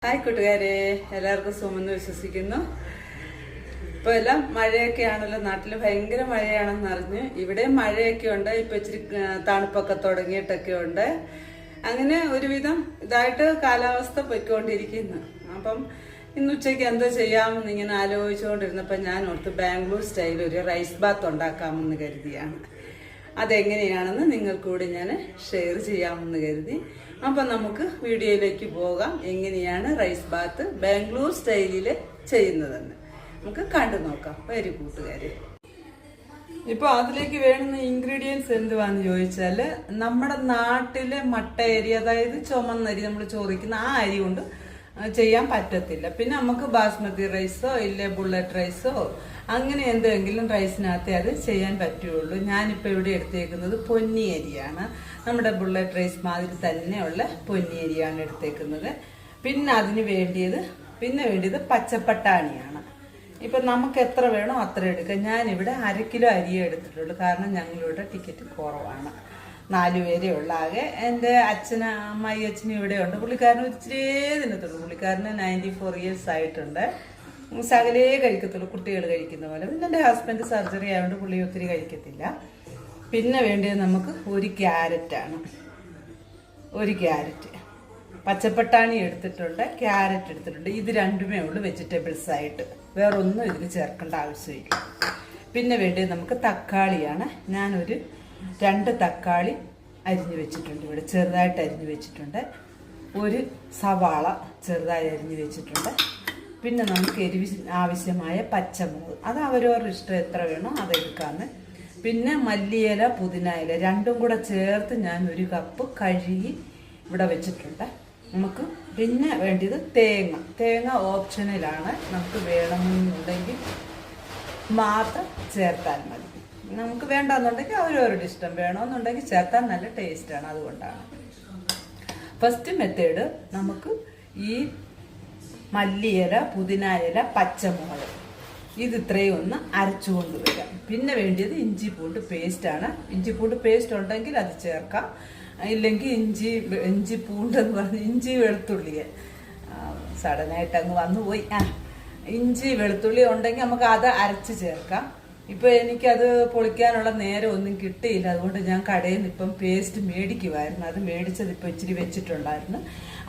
Hi കൂട്ടുകാരെ, എല്ലാവർക്കും സുഖമെന്ന് വിശ്വസിക്കുന്നു. ഇപ്പോൾ എല്ലാം മഴയൊക്കെയാണല്ലോ, നാട്ടിൽ ഭയങ്കര മഴയാണെന്ന് അറിഞ്ഞ്. ഇവിടെ മഴയൊക്കെ ഉണ്ട്, ഇപ്പം ഇച്ചിരി തണുപ്പൊക്കെ തുടങ്ങിയിട്ടൊക്കെ ഉണ്ട്. അങ്ങനെ ഒരുവിധം ഇതായിട്ട് കാലാവസ്ഥ പൊയ്ക്കൊണ്ടിരിക്കുന്നു. അപ്പം ഇന്ന് ഉച്ചയ്ക്ക് എന്തോ ചെയ്യാമെന്ന് ഇങ്ങനെ ആലോചിച്ചുകൊണ്ടിരുന്നപ്പോൾ ഞാൻ ഓർത്ത് ബാംഗ്ലൂർ സ്റ്റൈൽ ഒരു റൈസ് ബാത്ത് ഉണ്ടാക്കാമെന്ന് കരുതിയാണ്. അതെങ്ങനെയാണെന്ന് നിങ്ങൾക്കൂടി ഞാൻ ഷെയർ ചെയ്യാമെന്ന് കരുതി. അപ്പം നമുക്ക് വീഡിയോയിലേക്ക് പോകാം. എങ്ങനെയാണ് റൈസ് ബാത്ത് ബാംഗ്ലൂർ സ്റ്റൈലിൽ ചെയ്യുന്നതെന്ന് നമുക്ക് കണ്ടു നോക്കാം. വരും കൂട്ടുകാരെ. ഇപ്പോൾ അതിലേക്ക് വേണ്ടുന്ന ഇൻഗ്രീഡിയൻസ് എന്തുവാന്ന് ചോദിച്ചാൽ, നമ്മുടെ നാട്ടിലെ മട്ട അരി, അതായത് ചുമന്നരി, നമ്മൾ ചോദിക്കുന്ന ആ അരി കൊണ്ട് ചെയ്യാൻ പറ്റത്തില്ല. പിന്നെ നമുക്ക് ബാസ്മതി റൈസോ ഇല്ലേ ബുള്ളറ്റ് റൈസോ അങ്ങനെ എന്തെങ്കിലും റൈസിനകത്തേ അത് ചെയ്യാൻ പറ്റുള്ളൂ. ഞാനിപ്പോൾ ഇവിടെ എടുത്തേക്കുന്നത് പൊന്നി അരിയാണ്. നമ്മുടെ ബുള്ളറ്റ് റൈസ് മാതിരി തന്നെയുള്ള പൊന്നി അരിയാണ് എടുത്തേക്കുന്നത്. പിന്നെ അതിന് വേണ്ടിയത് പച്ചപ്പട്ടാണിയാണ്. ഇപ്പം നമുക്ക് എത്ര വേണോ അത്ര എടുക്കാം. ഞാനിവിടെ 1 കിലോ അരിയെ എടുത്തിട്ടുള്ളൂ, കാരണം ഞങ്ങളിവിടെ ടിക്കറ്റ് കുറവാണ്. 4 പേരേ ഉള്ള ആകെ. എൻ്റെ അമ്മായി അച്ഛനും ഇവിടെ ഉണ്ട്. പുള്ളിക്കാരന് ഇച്ചിരി തിന്നത്തുള്ളൂ. പുള്ളിക്കാരന് 94 ഇയേഴ്സ് ആയിട്ടുണ്ട്. സകലേ കഴിക്കത്തുള്ളൂ, കുട്ടികൾ കഴിക്കുന്ന പോലെ. പിന്നെ എൻ്റെ ഹസ്ബൻഡ് സർജറി ആയതുകൊണ്ട് പുള്ളി ഒത്തിരി കഴിക്കത്തില്ല. പിന്നെ വേണ്ടത് നമുക്ക് 1 ക്യാരറ്റാണ്. 1 ക്യാരറ്റ്, പച്ചപ്പട്ടാണി എടുത്തിട്ടുണ്ട്, ക്യാരറ്റ് എടുത്തിട്ടുണ്ട്. ഇത് രണ്ടുമേ ഉള്ളൂ വെജിറ്റബിൾസ് ആയിട്ട്, വേറൊന്നും ഇതിന് ചേർക്കേണ്ട ആവശ്യമില്ല. പിന്നെ വേണ്ടത് നമുക്ക് തക്കാളിയാണ്. ഞാനൊരു 2 തക്കാളി അരിഞ്ഞു വെച്ചിട്ടുണ്ട്, ഇവിടെ ചെറുതായിട്ട് അരിഞ്ഞു വെച്ചിട്ടുണ്ട്. 1 സവാള ചെറുതായി അരിഞ്ഞു വെച്ചിട്ടുണ്ട്. പിന്നെ നമുക്ക് എരിവിന് ആവശ്യമായ പച്ചമുളക്, അത് അവരവരുടെ ഇഷ്ടം എത്ര വേണോ അതെടുക്കാമെന്ന്. പിന്നെ മല്ലിയില പുതിന ഇല രണ്ടും കൂടെ ചേർത്ത് ഞാൻ 1 കപ്പ് കഴുകി ഇവിടെ വെച്ചിട്ടുണ്ട്. നമുക്ക് പിന്നെ വേണ്ടത് തേങ്ങ ഓപ്ഷണലാണ്, നമുക്ക് വേണമെന്നുണ്ടെങ്കിൽ മാത്രം ചേർത്താൽ മതി. നമുക്ക് വേണ്ടെന്നുണ്ടെങ്കിൽ അവരവരുടെ ഇഷ്ടം, വേണമെന്നുണ്ടെങ്കിൽ ചേർത്താൽ നല്ല ടേസ്റ്റാണ്, അതുകൊണ്ടാണ്. ഫസ്റ്റ് മെത്തേഡ്, നമുക്ക് ഈ മല്ലിയില പുതിന ഇല പച്ചമുളക് ഇത് ഇത്രയും ഒന്ന് അരച്ചു കൊണ്ടുവരാം. പിന്നെ വേണ്ടിയത് ഇഞ്ചി പൂണ്ട് പേസ്റ്റാണ്. ഇഞ്ചി പൂണ്ട് പേസ്റ്റ് ഉണ്ടെങ്കിൽ അത് ചേർക്കാം, ഇല്ലെങ്കിൽ ഇഞ്ചി പൂണ്ടെന്ന് പറഞ്ഞ് ഇഞ്ചി വെളുത്തുള്ളിയെ സഡനായിട്ട് അങ്ങ് വന്നുപോയി. ഇഞ്ചി വെളുത്തുള്ളി ഉണ്ടെങ്കിൽ നമുക്ക് അത് അരച്ച് ചേർക്കാം. ഇപ്പോൾ എനിക്കത് പൊളിക്കാനുള്ള നേരം ഒന്നും കിട്ടിയില്ല, അതുകൊണ്ട് ഞാൻ കടയിൽ നിന്ന് ഇപ്പം പേസ്റ്റ് മേടിക്കുമായിരുന്നു. അത് മേടിച്ചത് ഇപ്പോൾ ഇച്ചിരി വെച്ചിട്ടുണ്ടായിരുന്നു,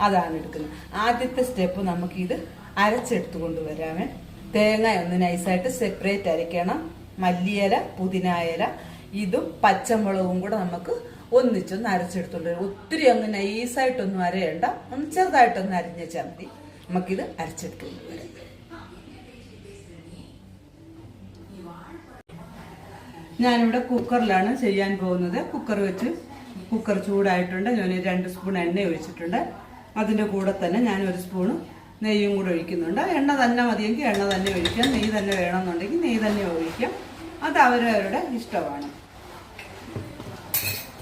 അതാണ് എടുക്കുന്നത്. ആദ്യത്തെ സ്റ്റെപ്പ് നമുക്കിത് അരച്ചെടുത്ത് കൊണ്ടുവരാമേ. തേങ്ങ ഒന്ന് നൈസായിട്ട് സെപ്പറേറ്റ് അരയ്ക്കണം. മല്ലിയില പുതിന ഇല ഇതും പച്ചമുളകും കൂടെ നമുക്ക് ഒന്നിച്ചൊന്ന് അരച്ചെടുത്തോണ്ട് വരാം. ഒത്തിരി അങ്ങ് നൈസായിട്ടൊന്നും അരയണ്ട, ഒന്ന് ചെറുതായിട്ടൊന്ന് അരിഞ്ഞാൽ മതി. നമുക്കിത് അരച്ചെടുത്തുകൊണ്ട് വരാം. ഞാനിവിടെ കുക്കറിലാണ് ചെയ്യാൻ പോകുന്നത്. കുക്കർ ചൂടായിട്ടുണ്ട്. ഞാൻ 2 സ്പൂൺ എണ്ണ ഒഴിച്ചിട്ടുണ്ട്. അതിൻ്റെ കൂടെ തന്നെ ഞാൻ 1 സ്പൂണ് നെയ്യും കൂടെ ഒഴിക്കുന്നുണ്ട്. എണ്ണ തന്നെ മതിയെങ്കിൽ എണ്ണ തന്നെ ഒഴിക്കാം, നെയ്യ് തന്നെ വേണമെന്നുണ്ടെങ്കിൽ നെയ്യ് തന്നെ ഒഴിക്കാം. അത് അവരവരുടെ ഇഷ്ടമാണ്.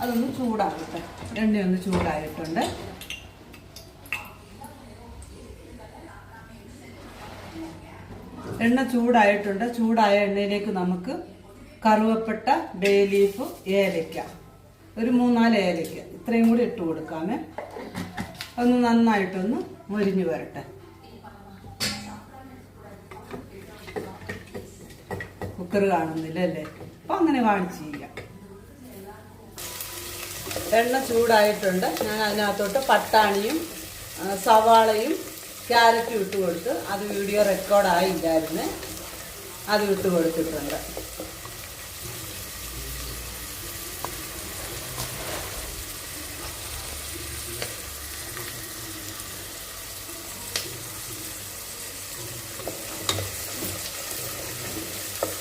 അതൊന്ന് ചൂടാകട്ടെ. എണ്ണയൊന്ന് ചൂടായിട്ടുണ്ട്. എണ്ണ ചൂടായിട്ടുണ്ട്. ചൂടായ എണ്ണയിലേക്ക് നമുക്ക് കറുവപ്പട്ട, ബേ ലീഫ്, ഏലക്ക, ഒരു 3-4 ഏലക്ക ഇത്രയും കൂടി ഇട്ട് കൊടുക്കാമേ. ഒന്ന് നന്നായിട്ടൊന്ന് മൊരിഞ്ഞു വരട്ടെ. കുക്കർ കാണുന്നില്ല അല്ലേ? അപ്പം അങ്ങനെ കാണിച്ച് ചെയ്യാം. എണ്ണ ചൂടായിട്ടുണ്ട്. ഞാൻ അതിനകത്തോട്ട് പട്ടാണിയും സവാളയും ക്യാരറ്റും ഇട്ട് കൊടുത്ത്, അത് വീഡിയോ റെക്കോർഡായില്ലായിരുന്നു, അത് ഇട്ട് കൊടുത്തിട്ടുണ്ട്.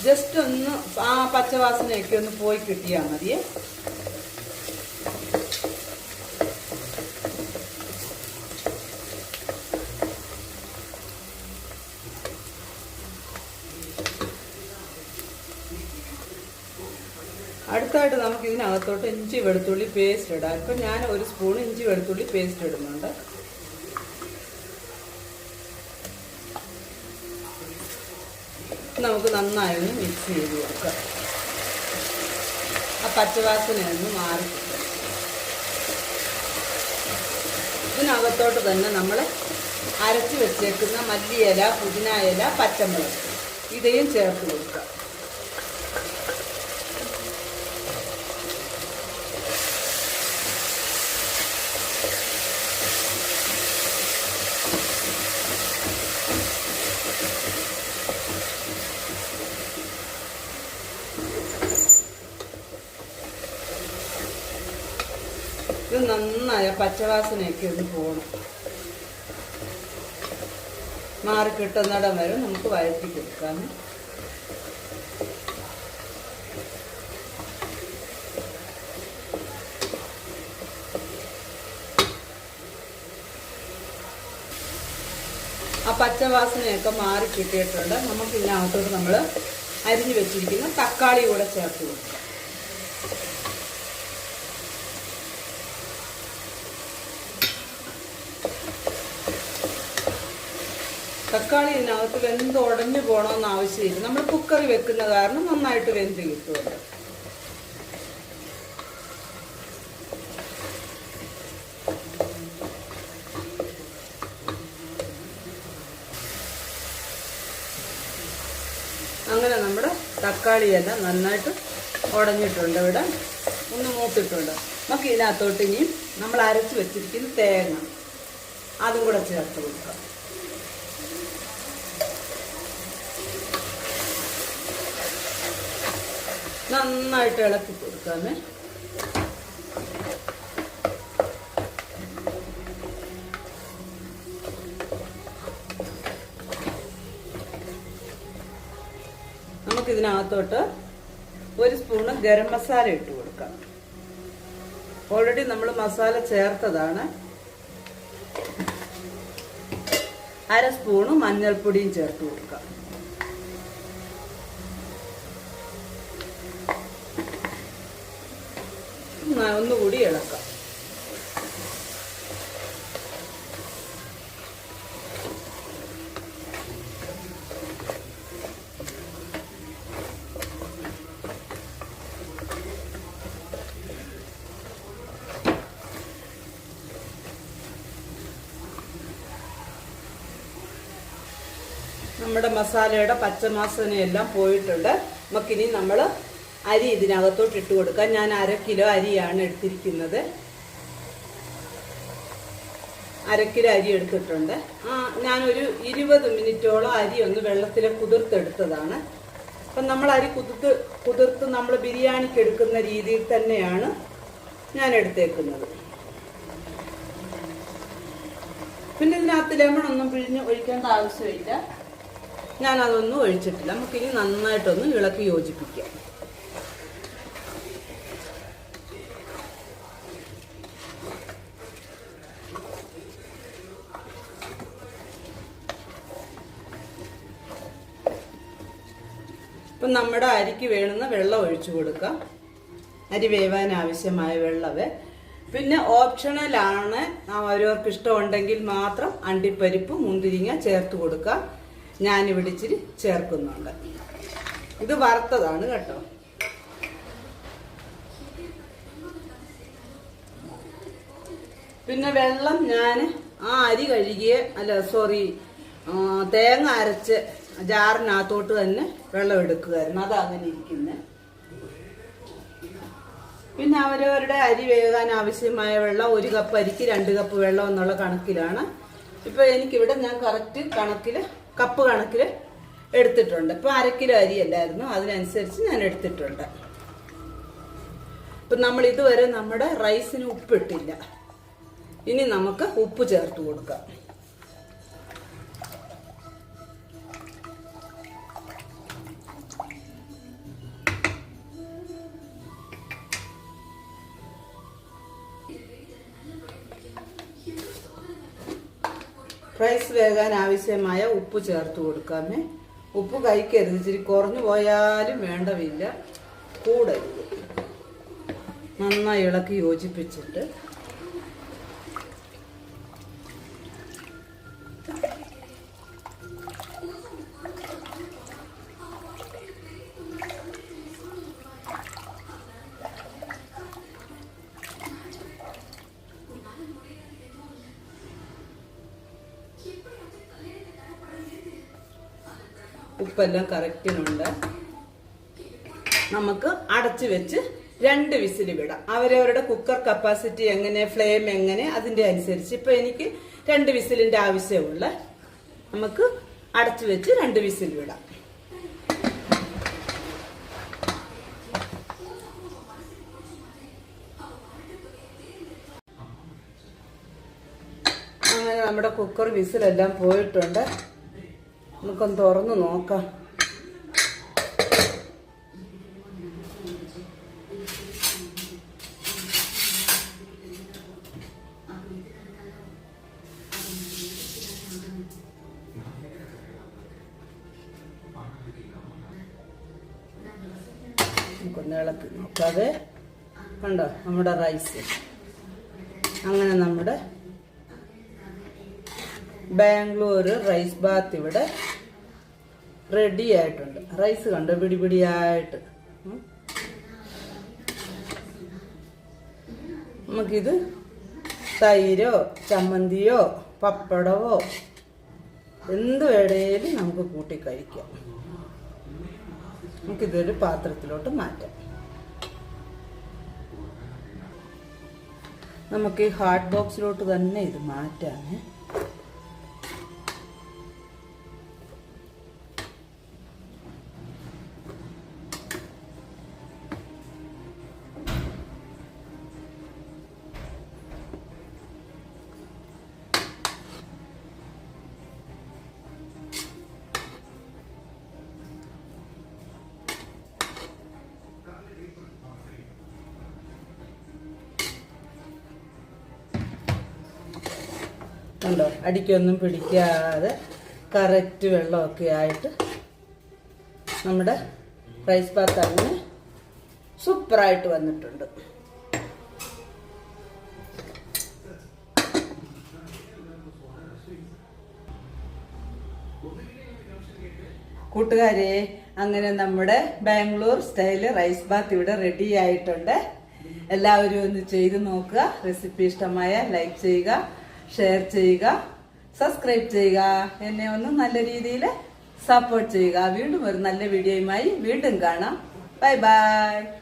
ജസ്റ്റ് ഒന്ന് ആ പച്ചവാസനയൊക്കെ ഒന്ന് പോയി കിട്ടിയാൽ മതിയേ. അടുത്തായിട്ട് നമുക്ക് ഇതിനകത്തോട്ട് ഇഞ്ചി വെളുത്തുള്ളി പേസ്റ്റ് ഇടാം. ഇപ്പം ഞാൻ 1 സ്പൂൺ ഇഞ്ചി വെളുത്തുള്ളി പേസ്റ്റ് ഇടുന്നുണ്ട്. നമുക്ക് നന്നായി ഒന്ന് മിക്സ് ചെയ്ത് കൊടുക്കാം. ആ പച്ചവാസനയൊന്ന് മാറി കിട്ടും. ഇതിനകത്തോട്ട് തന്നെ നമ്മൾ അരച്ച് വെച്ചേക്കുന്ന മല്ലിയില, പുതിന ഇല, പച്ചമുളക് ഇതയും ചേർത്ത് കൊടുക്കുക. ഇത് നന്നായ പച്ചവാസനയൊക്കെ ഒന്ന് പോകണം. മാറി കിട്ടുന്നിടം വരെ നമുക്ക് വഴറ്റി കൊടുക്കാം. ആ പച്ചവാസനയൊക്കെ മാറി കിട്ടിയിട്ടുണ്ട്. നമുക്ക് ഇതിനകത്തോട്ട് നമ്മൾ അരിഞ്ഞു വെച്ചിരിക്കുന്ന തക്കാളി കൂടെ ചേർത്ത് കൊടുക്കാം. തക്കാളി ഇതിനകത്ത് വെന്ത് ഉടഞ്ഞു പോകണമെന്ന് ആവശ്യമില്ല. നമ്മൾ കുക്കറി വെക്കുന്ന കാരണം നന്നായിട്ട് വെന്ത് കിട്ടുമല്ലോ. അങ്ങനെ നമ്മുടെ തക്കാളിയെല്ലാം നന്നായിട്ട് ഉടഞ്ഞിട്ടുണ്ട്. ഇവിടെ ഒന്ന് മൂത്തിട്ടുണ്ട്. നമുക്ക് ഇതിനകത്തോട്ട് ഇനിയും നമ്മൾ അരച്ച് വെച്ചിരിക്കുന്ന തേങ്ങ അതും കൂടെ ചേർത്ത് കൊടുക്കാം. നന്നായിട്ട് ഇളക്കി കൊടുക്കാമേ. നമുക്കിതിനകത്തോട്ട് 1 സ്പൂണ് ഗരം മസാല ഇട്ട് കൊടുക്കാം. ഓൾറെഡി നമ്മൾ മസാല ചേർത്തതാണ്. 1/2 സ്പൂണ് മഞ്ഞൾപ്പൊടിയും ചേർത്ത് കൊടുക്കാം. ഒന്നുകൂടി ഇളക്കാം. നമ്മുടെ മസാലയുടെ പച്ചവാസനയെല്ലാം പോയിട്ടുണ്ട്. നമുക്കിനി നമ്മൾ അരി ഇതിനകത്തോട്ട് ഇട്ട് കൊടുക്കാം. ഞാൻ 1/2 കിലോ അരിയാണ് എടുത്തിരിക്കുന്നത്. 1/2 കിലോ അരി എടുത്തിട്ടുണ്ട്. ഞാനൊരു 20 മിനിറ്റോളം അരി ഒന്ന് വെള്ളത്തിൽ കുതിർത്തെടുത്തതാണ്. അപ്പം നമ്മൾ അരി കുതിർത്ത് നമ്മൾ ബിരിയാണിക്ക് എടുക്കുന്ന രീതിയിൽ തന്നെയാണ് ഞാൻ എടുത്തേക്കുന്നത്. പിന്നെ ഇതിനകത്ത് ലെമണൊന്നും പിഴിഞ്ഞ് ഒഴിക്കേണ്ട ആവശ്യമില്ല. ഞാനതൊന്നും ഒഴിച്ചിട്ടില്ല. നമുക്കിനി നന്നായിട്ടൊന്ന് ഇളക്കി യോജിപ്പിക്കാം. ഇപ്പം നമ്മുടെ അരിക്ക് വേണ്ടുന്ന വെള്ളം ഒഴിച്ചു കൊടുക്കാം. അരി വേവാൻ ആവശ്യമായ വെള്ളമേ. പിന്നെ ഓപ്ഷണലാണ്, ഓരോർക്ക് ഇഷ്ടമുണ്ടെങ്കിൽ മാത്രം അണ്ടിപ്പരിപ്പ്, മുന്തിരിങ്ങ ചേർത്ത് കൊടുക്കാം. ഞാനിവിടെ ഇച്ചിരി ചേർക്കുന്നുണ്ട്. ഇത് വറുത്തതാണ് കേട്ടോ. പിന്നെ വെള്ളം ഞാൻ അരി കഴുകിയ തേങ്ങ അരച്ച് ജാറിനകത്തോട്ട് തന്നെ വെള്ളം എടുക്കുമായിരുന്നു. അതങ്ങനെ ഇരിക്കുന്നത്. പിന്നെ അവരവരുടെ അരി വേകാൻ ആവശ്യമായ വെള്ളം 1 കപ്പ് അരിക്ക് 2 കപ്പ് വെള്ളം എന്നുള്ള കണക്കിലാണ്. ഇപ്പൊ എനിക്കിവിടെ ഞാൻ കറക്റ്റ് കപ്പ് കണക്കിൽ എടുത്തിട്ടുണ്ട്. ഇപ്പൊ 1/2 കിലോ അരി അല്ലായിരുന്നു, അതിനനുസരിച്ച് ഞാൻ എടുത്തിട്ടുണ്ട്. ഇപ്പൊ നമ്മൾ ഇതുവരെ നമ്മുടെ റൈസിന് ഉപ്പിട്ടില്ല. ഇനി നമുക്ക് ഉപ്പ് ചേർത്ത് കൊടുക്കാം. റൈസ് വേകാൻ ആവശ്യമായ ഉപ്പ് ചേർത്ത് കൊടുക്കാമേ. ഉപ്പ് കഴിക്കരുത്, ഇച്ചിരി കുറഞ്ഞു പോയാലും വേണ്ടവില്ല, കൂടരുത്. നന്നായി ഇളക്കി യോജിപ്പിച്ചിട്ട് ഉപ്പെല്ലാം കറക്റ്റിനുണ്ട്. നമുക്ക് അടച്ചു വെച്ച് 2 വിസിൽ വിടാം. അവരവരുടെ കുക്കർ കപ്പാസിറ്റി എങ്ങനെ, ഫ്ലെയിം എങ്ങനെ, അതിന്റെ അനുസരിച്ച്. ഇപ്പൊ എനിക്ക് 2 വിസിലിന്റെ ആവശ്യമുള്ള. നമുക്ക് അടച്ചു വെച്ച് 2 വിസിൽ വിടാം. അങ്ങനെ നമ്മുടെ കുക്കർ വിസിലെല്ലാം പോയിട്ടുണ്ട്. നമുക്കൊന്ന് തുറന്ന് നോക്കാം. നമുക്കൊന്ന് ഇളക്കി നോക്കാതെ കണ്ടോ നമ്മുടെ റൈസ്. അങ്ങനെ നമ്മുടെ ബാംഗ്ലൂർ റൈസ് ബാത്ത് ഇവിടെ റെഡി ആയിട്ടുണ്ട്. റൈസ് കണ്ടോ പിടിപിടിയായിട്ട്. നമുക്കിത് തൈരോ ചമ്മന്തിയോ പപ്പടമോ എന്ത് വേണേലും നമുക്ക് കൂട്ടി കഴിക്കാം. നമുക്കിതൊരു പാത്രത്തിലോട്ട് മാറ്റാം. നമുക്ക് ഈ ഹാട്ട് ബോക്സിലോട്ട് തന്നെ ഇത് മാറ്റാമേ. കണ്ടോ അടിക്കൊന്നും പിടിക്കാതെ കറക്റ്റ് വെള്ളമൊക്കെ ആയിട്ട് നമ്മുടെ റൈസ് ബാത്ത് അങ്ങനെ സൂപ്പറായിട്ട് വന്നിട്ടുണ്ട്. കൂട്ടുകാരെ, അങ്ങനെ നമ്മുടെ ബാംഗ്ലൂർ സ്റ്റൈല് റൈസ് ബാത്ത് ഇവിടെ റെഡി ആയിട്ടുണ്ട്. എല്ലാവരും ഒന്ന് ചെയ്ത് നോക്കുക. റെസിപ്പി ഇഷ്ടമായ ലൈക്ക് ചെയ്യുക, ഷെയർ ചെയ്യുക, സബ്സ്ക്രൈബ് ചെയ്യുക. എന്നെ ഒന്ന് നല്ല രീതിയിൽ സപ്പോർട്ട് ചെയ്യുക. വീണ്ടും ഒരു നല്ല വീഡിയോയുമായി വീണ്ടും കാണാം. Bye bye.